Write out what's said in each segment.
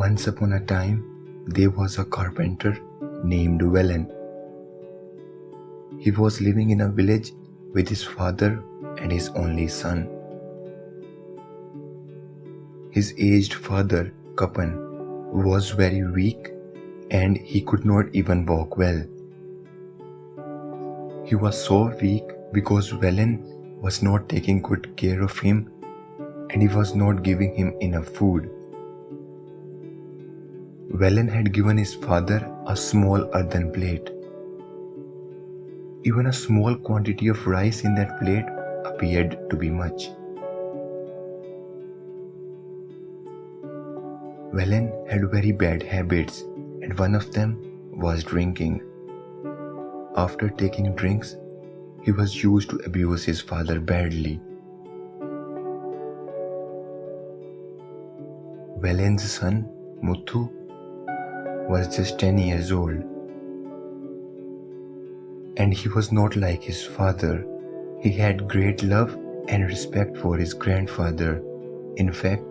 Once upon a time, there was a carpenter named Velen. He was living in a village with his father and his only son. His aged father, Kapan, was very weak and he could not even walk well. He was so weak because Velen was not taking good care of him and he was not giving him enough food. Velen had given his father a small earthen plate. Even a small quantity of rice in that plate appeared to be much. Velen had very bad habits and one of them was drinking. After taking drinks, he was used to abuse his father badly. Velen's son, Muthu, was just 10 years old. And he was not like his father. He had great love and respect for his grandfather. In fact,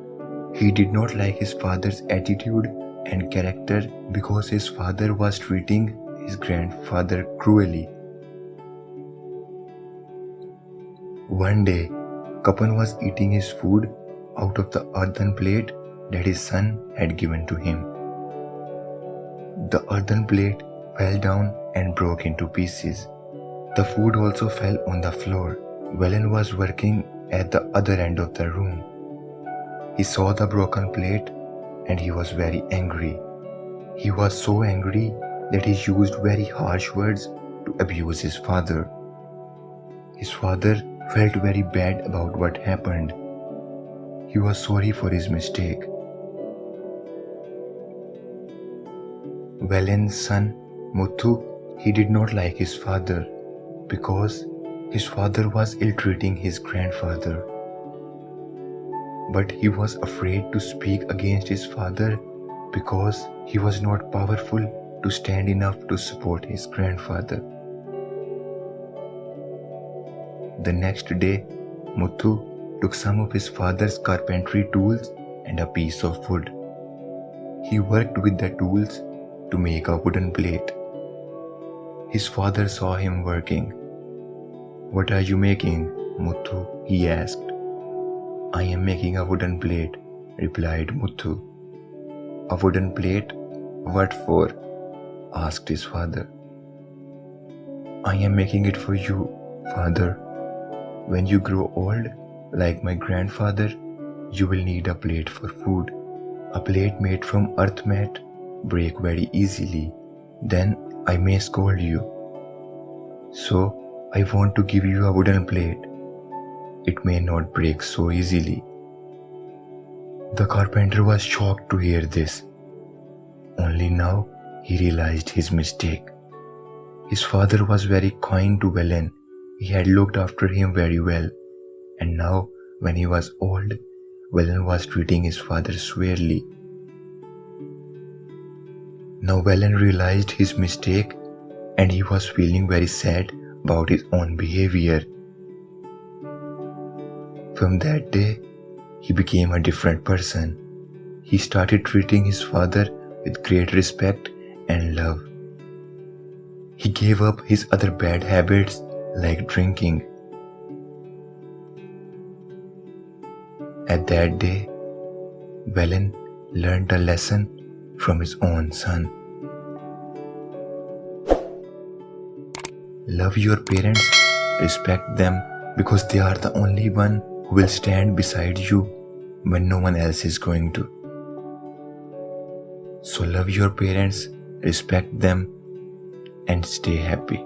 he did not like his father's attitude and character because his father was treating his grandfather cruelly. One day, Kapan was eating his food out of the earthen plate that his son had given to him. The earthen plate fell down and broke into pieces. The food also fell on the floor. Velen was working at the other end of the room. He saw the broken plate and he was very angry. He was so angry that he used very harsh words to abuse his father. His father felt very bad about what happened. He was sorry for his mistake. Velen's son, Muthu, he did not like his father because his father was ill-treating his grandfather. But he was afraid to speak against his father because he was not powerful to stand enough to support his grandfather. The next day, Muthu took some of his father's carpentry tools and a piece of wood. He worked with the tools to make a wooden plate. His father saw him working. "What are you making, Muthu?" he asked. "I am making a wooden plate," replied Muthu. "A wooden plate? What for?" asked his father. "I am making it for you, father. When you grow old, like my grandfather, you will need a plate for food. A plate made from earth mat break very easily. Then I may scold you. So I want to give you a wooden plate. It may not break so easily." The carpenter was shocked to hear this. Only now he realized his mistake. His father was very kind to Velen. He had looked after him very well. And now, when he was old, Velen was treating his father severely. Now Velen realized his mistake and he was feeling very sad about his own behavior. From that day, he became a different person. He started treating his father with great respect and love. He gave up his other bad habits like drinking. At that day, Velen learned a lesson from his own son. Love your parents, respect them because they are the only one who will stand beside you when no one else is going to. So love your parents, respect them, and stay happy.